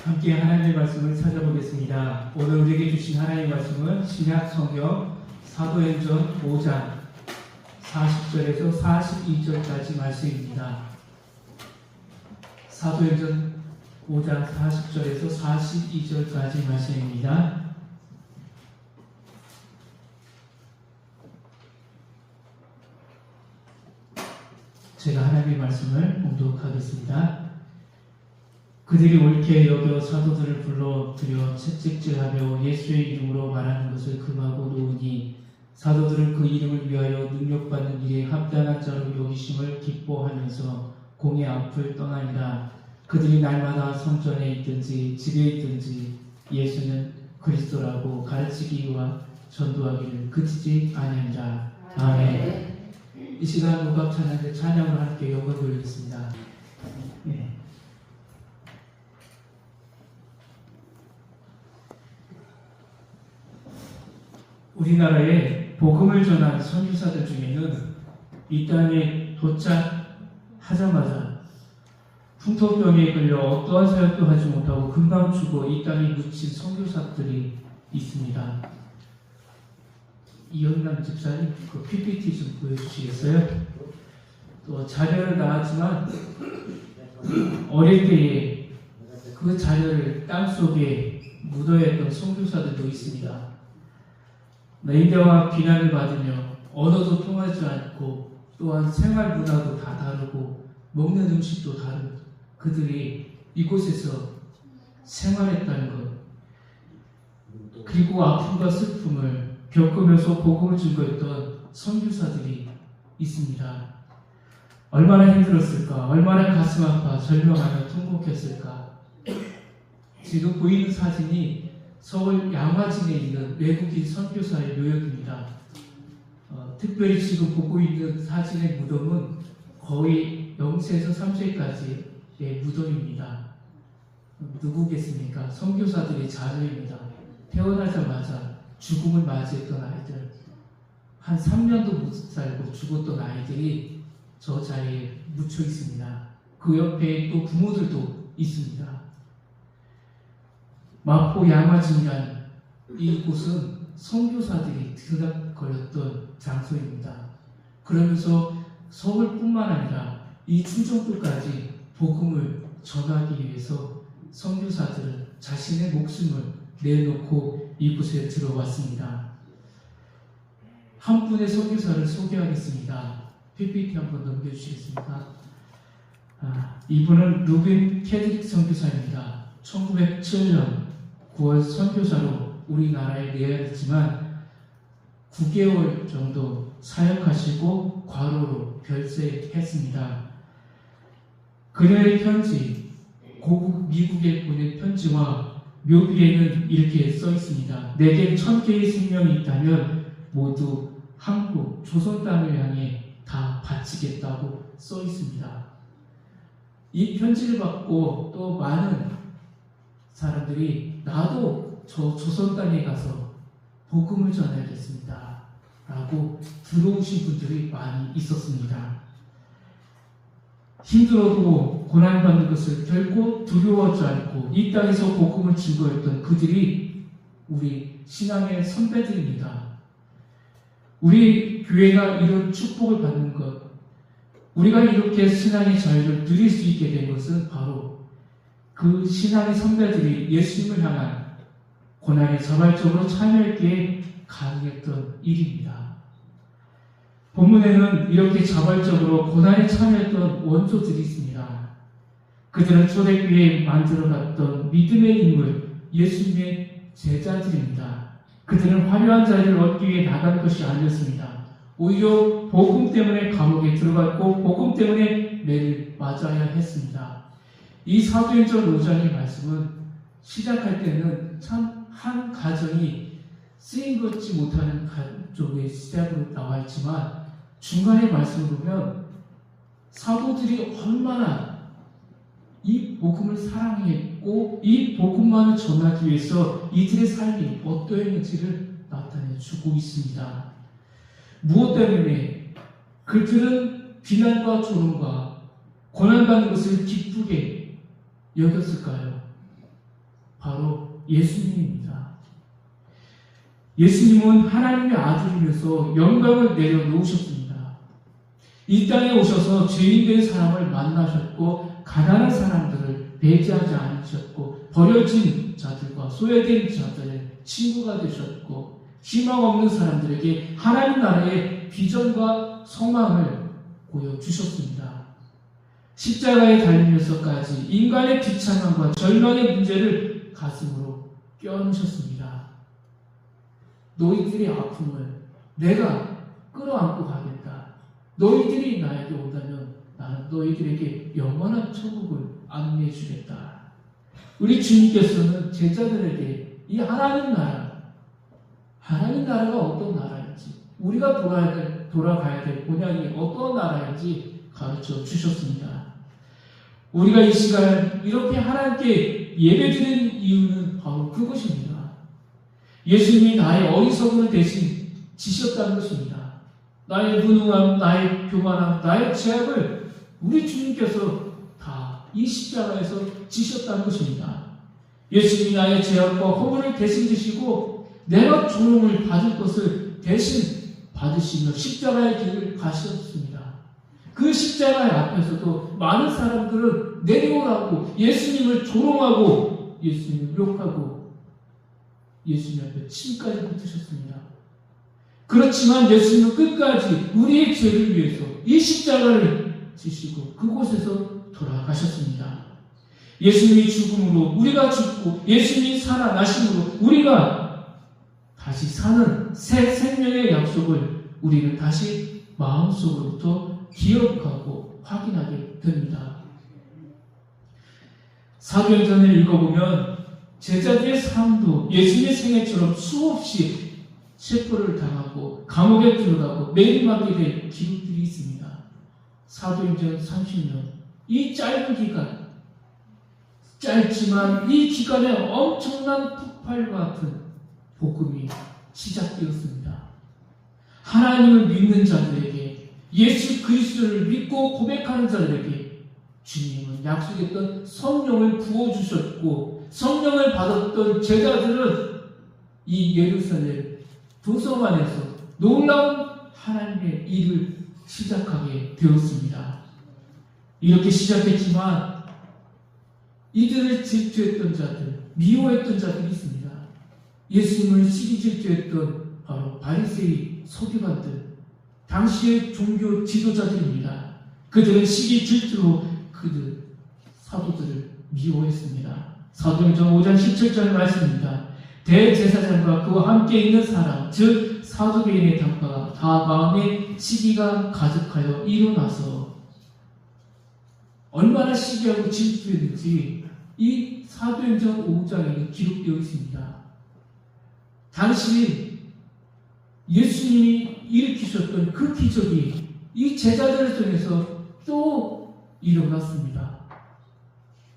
함께 하나님의 말씀을 찾아보겠습니다. 오늘 우리에게 주신 하나님의 말씀은 신약 성경 사도행전 5장 40절에서 42절까지 말씀입니다. 사도행전 5장 40절에서 42절까지 말씀입니다. 제가 하나님의 말씀을 봉독하겠습니다. 그들이 옳게 여겨 사도들을 불러들여 채찍질하며 예수의 이름으로 말하는 것을 금하고 놓으니 사도들은 그 이름을 위하여 능력받는 일에 합당한 자로 여기심을 기뻐하면서 공의 앞을 떠나니라. 그들이 날마다 성전에 있든지 집에 있든지 예수는 그리스도라고 가르치기와 전도하기를 그치지 아니하니라. 아멘. 이 시간 오갑 찬양대 찬양을 함께 영광 돌리겠습니다. 네. 우리나라에 복음을 전한 선교사들 중에는 이 땅에 도착하자마자 풍토병에 걸려 어떠한 사역도 하지 못하고 금방 죽어 이 땅에 묻힌 선교사들이 있습니다. 이영남 집사님 그 PPT 좀 보여주시겠어요? 또 자료를 나왔지만 어릴 때에 그 자료를 땅속에 묻어야 했던 선교사들도 있습니다. 인대와 비난을 받으며 언어도 통하지 않고 또한 생활 문화도 다 다르고 먹는 음식도 다르고 그들이 이곳에서 생활했다는 것, 그리고 아픔과 슬픔을 겪으면서 복음을 증거했던 선교사들이 있습니다. 얼마나 힘들었을까, 얼마나 가슴 아파 절명하며 통곡했을까. 지금 보이는 사진이 서울 양화진에 있는 외국인 선교사의 묘역입니다. 특별히 지금 보고 있는 사진의 무덤은 거의 0세에서 3세까지의 무덤입니다. 누구겠습니까? 선교사들의 자녀입니다. 태어나자마자 죽음을 맞이했던 아이들, 한 3년도 못 살고 죽었던 아이들이 저 자리에 묻혀 있습니다. 그 옆에 또 부모들도 있습니다. 마포 양화진이란 이곳은 선교사들이 들락거렸던 장소입니다. 그러면서 서울뿐만 아니라 이 충청도까지 복음을 전하기 위해서 선교사들은 자신의 목숨을 내놓고 이곳에 들어왔습니다. 한 분의 선교사를 소개하겠습니다. PPT 한번 넘겨주시겠습니까? 이분은 루빈 캐드릭 선교사입니다. 1907년 9월 선교사로 우리나라에 내려졌지만 9개월 정도 사역하시고 과로로 별세했습니다. 그녀의 편지, 고국 미국에 보낸 편지와 묘비에는 이렇게 써 있습니다. 내겐 1000개의 생명이 있다면 모두 한국, 조선 땅을 향해 다 바치겠다고 써 있습니다. 이 편지를 받고 또 많은 사람들이 나도 저 조선 땅에 가서 복음을 전하겠습니다 라고 들어오신 분들이 많이 있었습니다. 힘들어도 고난받는 것을 결코 두려워하지 않고 이 땅에서 복음을 증거했던 그들이 우리 신앙의 선배들입니다. 우리 교회가 이런 축복을 받는 것, 우리가 이렇게 신앙의 자유를 누릴 수 있게 된 것은 바로 그 신앙의 선배들이 예수님을 향한 고난에 자발적으로 참여했기에 가능했던 일입니다. 본문에는 이렇게 자발적으로 고난에 참여했던 원조들이 있습니다. 그들은 초대교회에 만들어갔던 믿음의 인물, 예수님의 제자들입니다. 그들은 화려한 자리를 얻기 위해 나간 것이 아니었습니다. 오히려 복음 때문에 감옥에 들어갔고 복음 때문에 매를 맞아야 했습니다. 이 사도행전 5장의 말씀은 시작할 때는 참 한 가정이 쓰임 받지 못하는 가족의 시작으로 나와 있지만 중간의 말씀을 보면 사도들이 얼마나 이 복음을 사랑했고 이 복음만을 전하기 위해서 이들의 삶이 어떠했는지를 나타내 주고 있습니다. 무엇 때문에 그들은 비난과 조롱과 고난받는 것을 기쁘게 여겼을까요? 예수님입니다. 예수님은 하나님의 아들이면서 영광을 내려놓으셨습니다. 이 땅에 오셔서 죄인된 사람을 만나셨고 가난한 사람들을 배제하지 않으셨고 버려진 자들과 소외된 자들의 친구가 되셨고 희망 없는 사람들에게 하나님 나라의 비전과 소망을 보여주셨습니다. 십자가에 달리면서까지 인간의 비참함과 절망의 문제를 가슴으로 껴안으셨습니다. 너희들의 아픔을 내가 끌어안고 가겠다. 너희들이 나에게 오다면 나는 너희들에게 영원한 천국을 안내해 주겠다. 우리 주님께서는 제자들에게 이 하나님 나라가 어떤 나라인지, 우리가 돌아가야 될 본향이 어떤 나라인지 가르쳐 주셨습니다. 우리가 이 시간 이렇게 하나님께 예배드리는 이유는 바로 그것입니다. 예수님이 나의 어리석음을 대신 지셨다는 것입니다. 나의 무능함, 나의 교만함, 나의 죄악을 우리 주님께서 다 이 십자가에서 지셨다는 것입니다. 예수님이 나의 죄악과 허물을 대신 지시고 내가 조롱을 받을 것을 대신 받으시며 십자가의 길을 가셨습니다. 그 십자가의 앞에서도 많은 사람들은 내려오라고 예수님을 조롱하고 예수님을 욕하고 예수님 앞에 침까지 뱉으셨습니다. 그렇지만 예수님은 끝까지 우리의 죄를 위해서 이 십자가를 지시고 그곳에서 돌아가셨습니다. 예수님이 죽음으로 우리가 죽고 예수님이 살아나심으로 우리가 다시 사는 새 생명의 약속을 우리는 다시 마음속으로부터 기억하고 확인하게 됩니다. 사도행전을 읽어보면 제자들의 삶도 예수님의 생애처럼 수없이 체포를 당하고 감옥에 들어가고 매임하게 된 기록들이 있습니다. 사도행전 30년, 이 짧은 기간, 짧지만 이 기간에 엄청난 폭발 같은 복음이 시작되었습니다. 하나님을 믿는 자들에게, 예수 그리스도를 믿고 고백하는 자들에게 주님은 약속했던 성령을 부어주셨고, 성령을 받았던 제자들은 이 예루살렘 도성 안에서 놀라운 하나님의 일을 시작하게 되었습니다. 이렇게 시작했지만 이들을 질투했던 자들, 미워했던 자들이 있습니다. 예수님을 시기 질투했던 바로 바리새인 서기관들, 당시의 종교 지도자들입니다. 그들은 시기 질투로 그들 사도들을 미워했습니다. 사도행전 5장 17절 말씀입니다. 대제사장과 그와 함께 있는 사람, 즉 사두개인의 단파가 다 마음에 시기가 가득하여 일어나서 얼마나 시기하고 질투했는지 이 사도행전 5장에는 기록되어 있습니다. 당시 예수님이 일으키셨던 그 기적이 이 제자들을 통해서 또 일어났습니다.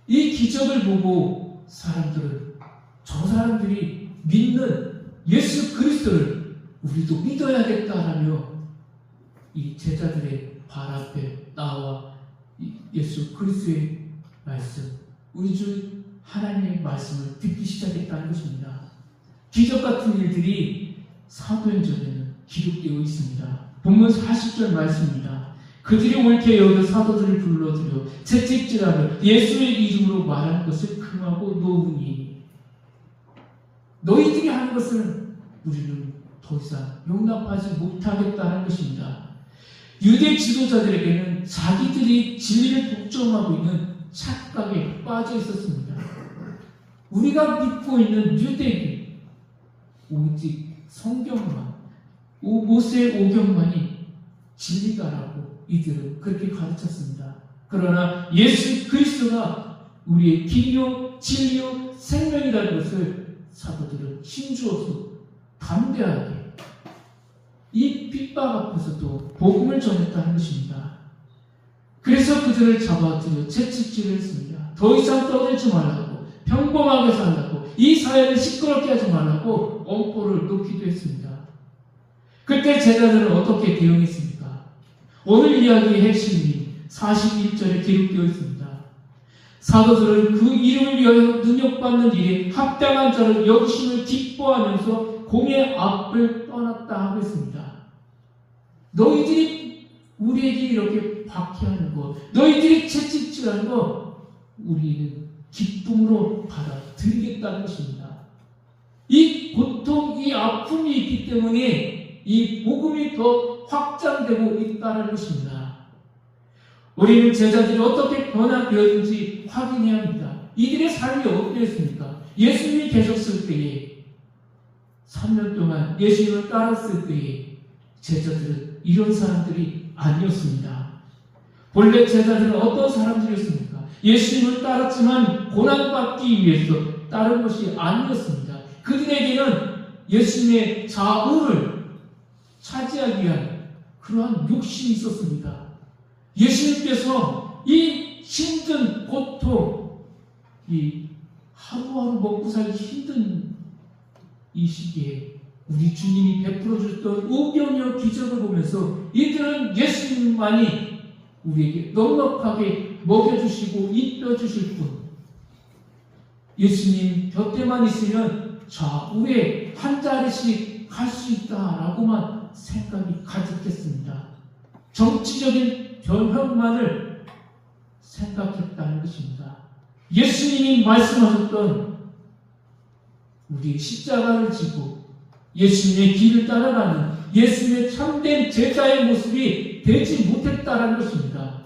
이 기적을 보고 사람들은 저 사람들이 믿는 예수 그리스도를 우리도 믿어야겠다라며 이 제자들의 발 앞에 나와 예수 그리스도의 말씀, 우리 주 하나님의 말씀을 듣기 시작했다는 것입니다. 기적 같은 일들이 사도행전에는 기록되어 있습니다. 본문 40절 말씀입니다. 그들이 옳게 여겨 사도들을 불러들여 채찍질하며 예수의 이름으로 말하는 것을 금하고 놓으니 너희들이 하는 것은 우리는 더 이상 용납하지 못하겠다는 것입니다. 유대 지도자들에게는 자기들이 진리를 독점하고 있는 착각에 빠져 있었습니다. 우리가 믿고 있는 유대교, 오직 성경만, 모세의 오경만이 진리다라고 이들은 그렇게 가르쳤습니다. 그러나 예수 그리스도가 우리의 길이요, 진리요, 생명이라는 것을 사도들은 힘주어서 담대하게 이 핍박 앞에서도 복음을 전했다는 것입니다. 그래서 그들을 잡아들여 채찍질을 했습니다. 더 이상 떠들지 말라고, 평범하게 살라고, 이 사회를 시끄럽게 하지 말라고 엄포를 놓기도 했습니다. 그때 제자들은 어떻게 대응했습니까? 오늘 이야기의 핵심이 41절에 기록되어 있습니다. 사도들은 그 이름을 위하여 능력받는 일에 합당한 자를 여기심을 기뻐하면서 공의 앞을 떠났다 하고 있습니다. 너희들이 우리에게 이렇게 박해하는 것, 너희들이 채찍질하는 것, 우리는 기쁨으로 받아들이겠다는 것입니다. 이 고통, 이 아픔이 있기 때문에 이 복음이 더 확장되고 있다는 것입니다. 우리는 제자들이 어떻게 변화되었는지 확인해야 합니다. 이들의 삶이 어땠습니까? 예수님이 계셨을 때에 3년 동안 예수님을 따랐을 때에 제자들은 이런 사람들이 아니었습니다. 본래 제자들은 어떤 사람들이었습니까? 예수님을 따랐지만 고난받기 위해서 따른 것이 아니었습니다. 그들에게는 예수님의 좌우를 차지하기 위한 그러한 욕심이 있었습니다. 예수님께서 이 힘든 고통, 이 하루하루 먹고 살기 힘든 이 시기에 우리 주님이 베풀어 주셨던 우병이와 기적을 보면서 이들은 예수님만이 우리에게 넉넉하게 먹여주시고 입혀주실 분, 예수님 곁에만 있으면 좌우에 한 자리씩 갈 수 있다라고만 생각이 가득했습니다. 정치적인 변형만을 생각했다는 것입니다. 예수님이 말씀하셨던 우리 십자가를 지고 예수님의 길을 따라가는 예수님의 참된 제자의 모습이 되지 못했다는 것입니다.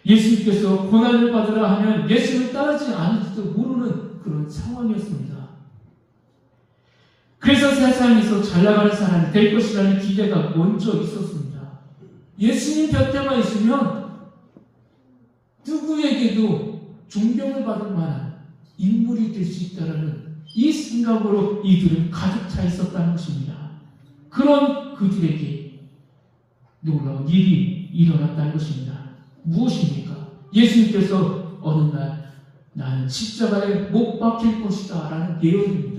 예수님께서 고난을 받으라 하면 예수님을 따르지 않을지도 모르는 그런 상황이었습니다. 그래서 세상에서 잘 나가는 사람이 될 것이라는 기대가 먼저 있었습니다. 예수님 곁에만 있으면 누구에게도 존경을 받을 만한 인물이 될 수 있다는 이 생각으로 이들은 가득 차 있었다는 것입니다. 그런 그들에게 놀라운 일이 일어났다는 것입니다. 무엇입니까? 예수님께서 어느 날 나는 십자가에 못 박힐 것이다 라는 예언입니다.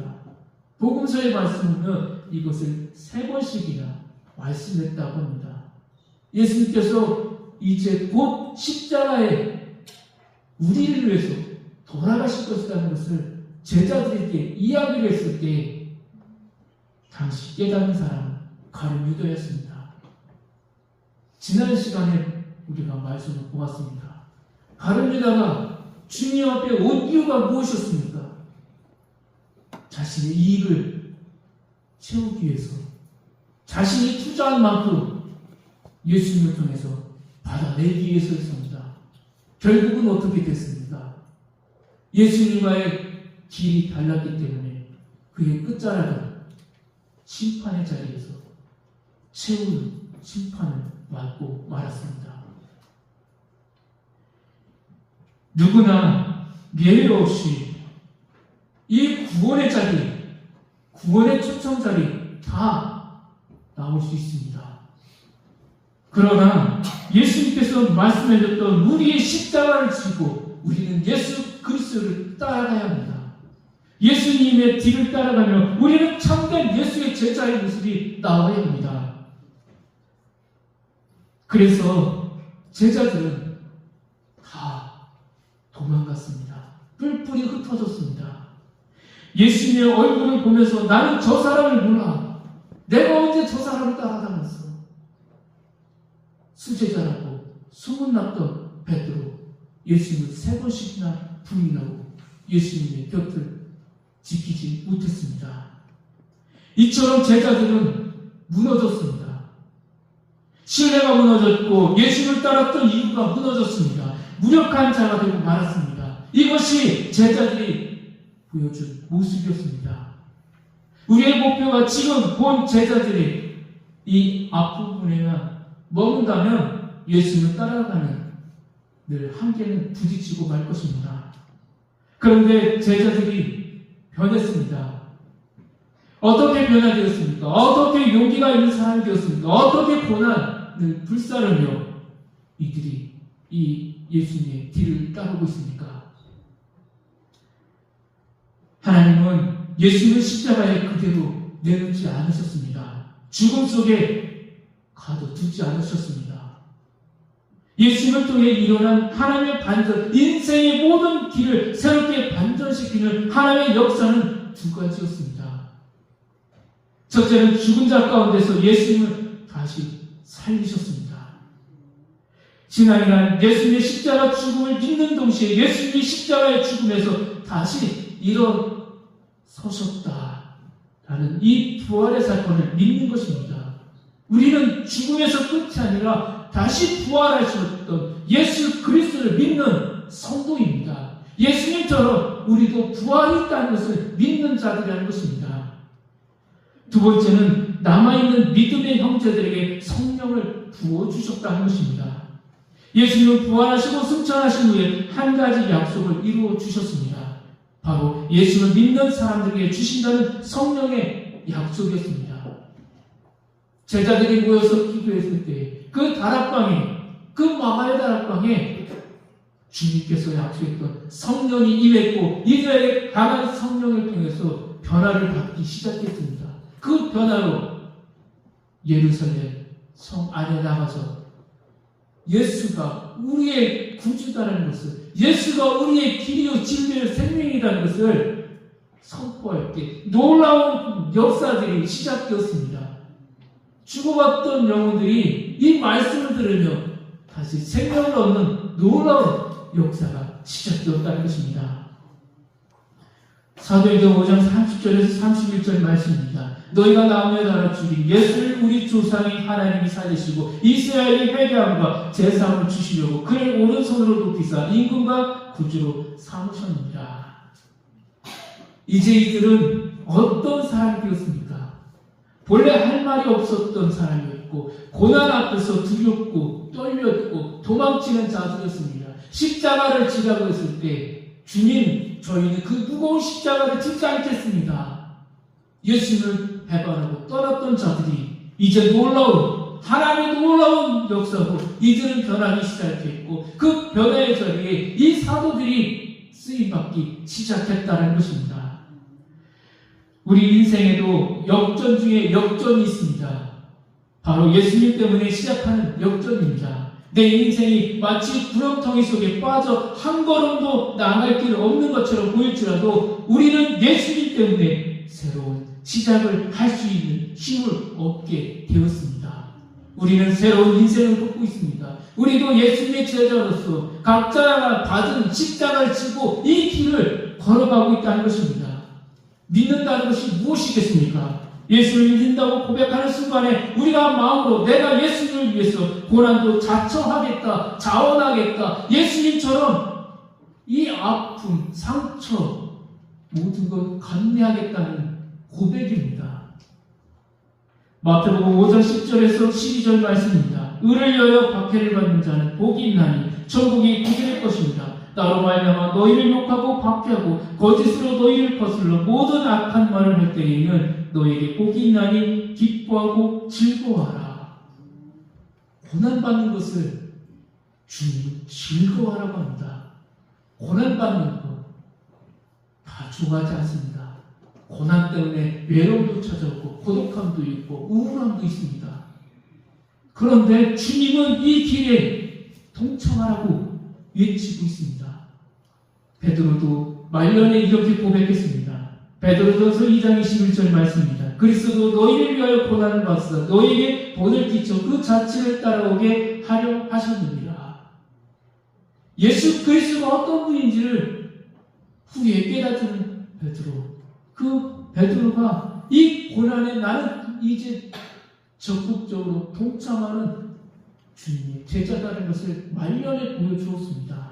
복음서의 말씀은 이것을 3번씩이나 말씀했다고 합니다. 예수님께서 이제 곧 십자가에 우리를 위해서 돌아가실 것이라는 것을 제자들에게 이야기를 했을 때 당시 깨닫는 사람은 가룟 유다였습니다. 지난 시간에 우리가 말씀을 보았습니다. 가룟 유다가 주님 앞에 온 이유가 무엇이었습니까? 자신의 이익을 채우기 위해서 자신이 투자한 만큼 예수님을 통해서 받아내기 위해서였습니다. 결국은 어떻게 됐습니까? 예수님과의 길이 달랐기 때문에 그의 끝자락은 심판의 자리에서 채우는 심판을 맞고 말았습니다. 누구나 예외 없이 이 구원의 자리, 구원의 초청 자리 다 나올 수 있습니다. 그러나 예수님께서 말씀해줬던 우리의 십자가를 지고 우리는 예수 그리스도를 따라가야 합니다. 예수님의 뒤를 따라가며 우리는 참된 예수의 제자의 모습이 나와야 합니다. 그래서 제자들은 다 도망갔습니다. 뿔뿔이 흩어졌습니다. 예수님의 얼굴을 보면서 나는 저 사람을 몰라. 내가 언제 저 사람을 따라다녔어. 수제자라고 소문났던 베드로 예수님을 3번씩이나 부인하고 예수님의 곁을 지키지 못했습니다. 이처럼 제자들은 무너졌습니다. 신뢰가 무너졌고 예수님을 따랐던 이유가 무너졌습니다. 무력한 자가 되고 말았습니다. 이것이 제자들이 보여준 모습이었습니다. 우리의 목표가 지금 본 제자들이 이 앞부분에만 머문다면 예수님을 따라가는 늘 한계는 부딪히고 말 것입니다. 그런데 제자들이 변했습니다. 어떻게 변화되었습니까? 어떻게 용기가 있는 사람이 되었습니까? 어떻게 고난을 불사르며 이들이 이 예수님의 뒤를 따르고 있습니까? 하나님은 예수님을 십자가에 그대로 내놓지 않으셨습니다. 죽음 속에 가둬두지 않으셨습니다. 예수님을 통해 일어난 하나님의 반전, 인생의 모든 길을 새롭게 반전시키는 하나님의 역사는 두 가지였습니다. 첫째는 죽은 자 가운데서 예수님을 다시 살리셨습니다. 신앙이란 예수님의 십자가 죽음을 믿는 동시에 예수님의 십자가의 죽음에서 다시 일어서셨다라는 이 부활의 사건을 믿는 것입니다. 우리는 죽음에서 끝이 아니라 다시 부활하셨던 예수 그리스도를 믿는 성도입니다. 예수님처럼 우리도 부활이 있다는 것을 믿는 자들이라는 것입니다. 두 번째는 남아있는 믿음의 형제들에게 성령을 부어주셨다는 것입니다. 예수님은 부활하시고 승천하신 후에 한 가지 약속을 이루어 주셨습니다. 바로 예수를 믿는 사람들에게 주신다는 성령의 약속이었습니다. 제자들이 모여서 기도했을 때 그 다락방에, 그 마가의 다락방에 주님께서 약속했던 성령이 임했고 이들에게 강한 성령을 통해서 변화를 받기 시작했습니다. 그 변화로 예루살렘 성 안에 나가서 예수가 우리의 구주다라는 것을, 예수가 우리의 길이요 진리요 생명이라는 것을 선포할 때 놀라운 역사들이 시작되었습니다. 죽어갔던 영혼들이 이 말씀을 들으며 다시 생명을 얻는 놀라운 역사가 시작되었다는 것입니다. 사도행전 5장 30절에서 31절 말씀입니다. 너희가 나무에 달아 죽인 예수를 우리 조상의 하나님이 살리시고 이스라엘이 회개함과 제사함을 주시려고 그를 오른손으로 높이사 임금과 구주로 삼으셨느니라. 이제 이들은 어떤 사람이 되었습니까? 본래 할 말이 없었던 사람이었고 고난 앞에서 두렵고 떨렸고 도망치는 자들이었습니다. 십자가를 지라고 했을 때 주님, 저희는 그 무거운 십자가를 짓지 않겠습니다. 예수님을 배반하고 떠났던 자들이 이제 놀라운, 하나님의 놀라운 역사로 이들은 변하기 시작했고 그 변화의 자리에 이 사도들이 쓰임받기 시작했다는 것입니다. 우리 인생에도 역전 중에 역전이 있습니다. 바로 예수님 때문에 시작하는 역전입니다. 내 인생이 마치 구렁텅이 속에 빠져 한 걸음도 나아갈 길 없는 것처럼 보일지라도 우리는 예수님 때문에 새로운 시작을 할 수 있는 힘을 얻게 되었습니다. 우리는 새로운 인생을 걷고 있습니다. 우리도 예수님의 제자로서 각자 받은 십자가를 지고 이 길을 걸어가고 있다는 것입니다. 믿는다는 것이 무엇이겠습니까? 예수를 믿는다고 고백하는 순간에 우리가 마음으로 내가 예수님을 위해서 고난도 자처하겠다, 자원하겠다, 예수님처럼 이 아픔, 상처 모든 것 감내하겠다는 고백입니다. 마태복음 5장 10절에서 12절 말씀입니다. 의를 위하여 박해를 받는 자는 복이 있나니 천국이 그들의 것입니다. 나로 말미암아 너희를 욕하고 박해하고 거짓으로 너희를 거슬러 모든 악한 말을 할 때에는 너희에게 복이 있나니 기뻐하고 즐거워하라. 고난받는 것을 주님은 즐거워하라고 합니다. 고난받는 것 다 좋아하지 않습니다. 고난 때문에 외로움도 찾아오고 고독함도 있고 우울함도 있습니다. 그런데 주님은 이 길에 동참하라고 외치고 있습니다. 베드로도 말년에 이렇게 고백했습니다. 베드로전서 2장 21절 말씀입니다. 그리스도 너희를 위하여 고난을 받으사 너희에게 본을 끼쳐 그 자취를 따라오게 하려 하셨느니라. 예수 그리스도가 어떤 분인지를 후에 깨닫는 베드로, 그 베드로가 이 고난에 나는 이제 적극적으로 동참하는 주님의 제자다는 것을 말년에 보여주었습니다.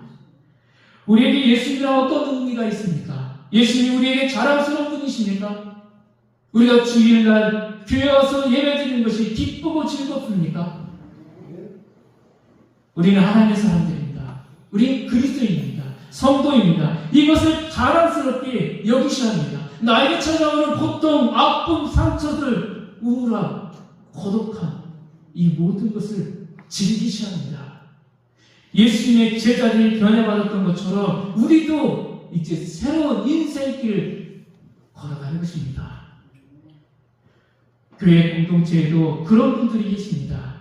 우리에게 예수님이란 어떤 의미가 있습니까? 예수님이 우리에게 자랑스러운 분이십니까? 우리가 주일날 교회 와서 예배드리는 것이 기쁘고 즐겁습니까? 우리는 하나님의 사람들입니다. 우리는 그리스도인입니다. 성도입니다. 이것을 자랑스럽게 여기셔야 합니다. 나에게 찾아오는 고통, 아픔, 상처들, 우울함, 고독함, 이 모든 것을 즐기셔야 합니다. 예수님의 제자들이 변해받았던 것처럼 우리도 이제 새로운 인생길을 걸어가는 것입니다. 교회 공동체에도 그런 분들이 계십니다.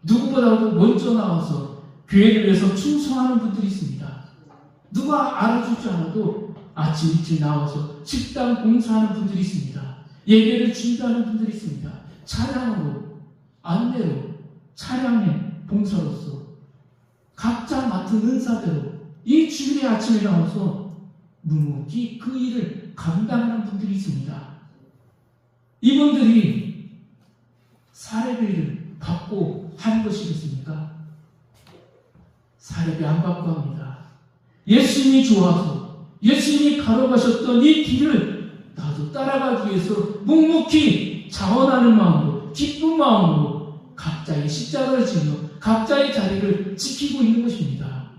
누구보다도 먼저 나와서 교회를 위해서 충성하는 분들이 있습니다. 누가 알아주지 않아도 아침 일찍 나와서 식당 봉사하는 분들이 있습니다. 예배를 준비하는 분들이 있습니다. 차량으로, 안내로, 차량의 봉사로서 각자 맡은 은사대로 이 주일의 아침에 나와서 묵묵히 그 일을 감당하는 분들이 있습니다. 이분들이 사례비를 받고 하는 것이겠습니까? 사례비 안 받고 합니다. 예수님이 좋아서 예수님이 걸어가셨던 이 길을 나도 따라가기 위해서 묵묵히 자원하는 마음으로, 기쁜 마음으로 각자의 십자가를 지며 각자의 자리를 지키고 있는 것입니다.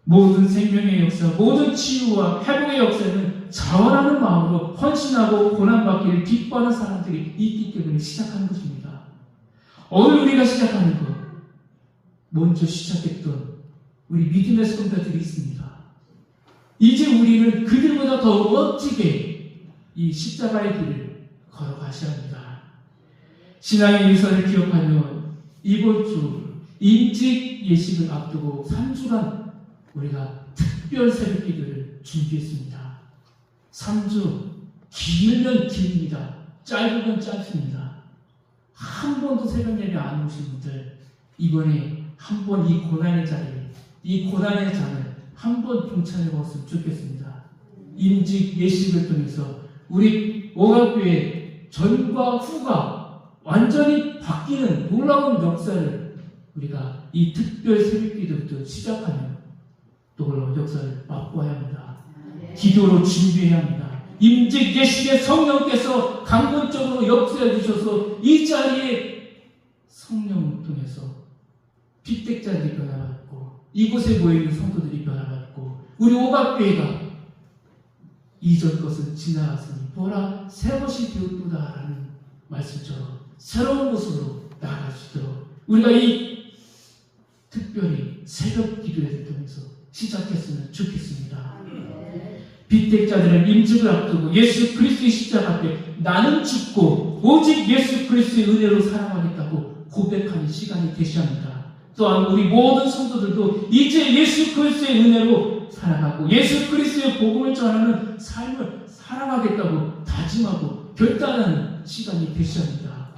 모든 생명의 역사, 모든 치유와 회복의 역사는 자원하는 마음으로 헌신하고 고난받기를 기뻐하는 사람들이 있기 때문에 시작하는 것입니다. 오늘 우리가 시작하는 것, 먼저 시작했던 우리 믿음의 선배들이 있습니다. 이제 우리는 그들보다 더 멋지게 이 십자가의 길을 걸어가셔야 합니다. 신앙의 일서를 기억하며 이번 주 임직 예식을 앞두고 3주간 우리가 특별 새벽 기도를 준비했습니다. 3주 길면 깁니다. 짧으면 짧습니다. 한 번도 새벽 예배 안 오신 분들 이번에 한 번 이 고난의 자리에, 이 고난의 잔을 한 번 동참해 봤으면 좋겠습니다. 임직 예식을 통해서 우리 오각교회 전과 후가 완전히 바뀌는 놀라운 역사를 우리가 이 특별 새벽 기도부터 시작하며 놀라운 역사를 맛보아야 합니다. 기도로 준비해야 합니다. 임직 예식의 성령께서 강권적으로 역사해 주셔서 이 자리에 성령을 통해서 픽택자들이 변화받고 이곳에 모여있는 성도들이 변화받고 우리 오각교회가 이전 것은 지나갔으니 보라 새 것이 되었도다라는 말씀처럼 새로운 모습으로 나아갈 수 있도록 우리가 이 특별히 새벽 기도회를 통해서 시작했으면 좋겠습니다. 빅택자들은 임직을 앞두고 예수 그리스도의 십자가 앞에 나는 죽고 오직 예수 그리스도의 은혜로 살아가겠다고 고백하는 시간이 되셔야 합니다. 또한 우리 모든 성도들도 이제 예수 그리스도의 은혜로 살아가고 예수 그리스도의 복음을 전하는 삶을 살아가겠다고 다짐하고 결단하는 시간이 되셔야 합니다.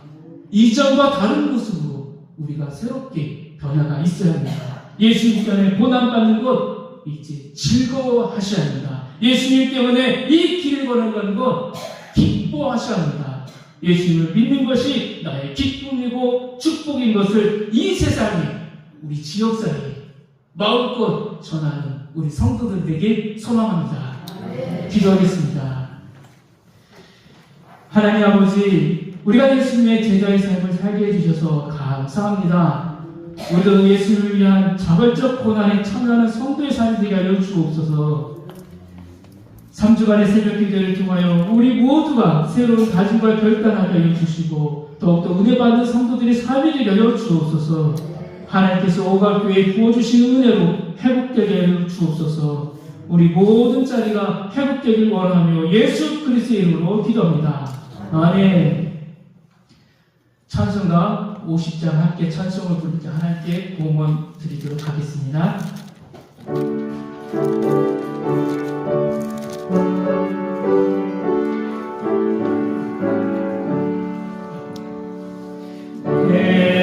이전과 다른 모습으로 우리가 새롭게 변화가 있어야 합니다. 예수님 때문에 고난받는 것 이제 즐거워하셔야 합니다. 예수님 때문에 이 길을 걸어가는 것 기뻐하셔야 합니다. 예수님을 믿는 것이 나의 기쁨이고 축복인 것을 이 세상에 우리 지역사회에 마음껏 전하는 우리 성도들에게 소망합니다. 기도하겠습니다. 하나님 아버지, 우리가 예수님의 제자의 삶을 살게 해주셔서 감사합니다. 우리도 예수를 위한 자발적 고난에 참여하는 성도의 삶이 되게 하여 주옵소서. 3주간의 새벽 기도를 통하여 우리 모두가 새로운 다짐과 결단하게 하여 주시고 더욱더 은혜 받는 성도들의 삶이 되게 하여 주옵소서. 하나님께서 오각교회에 부어주신 은혜로 회복되게 하여 주옵소서. 우리 모든 자리가 회복되길 원하며 예수 그리스도의 이름으로 기도합니다. 아멘. 찬송가 50장 함께 찬송을 부를 때 하나님께 공헌 드리도록 하겠습니다.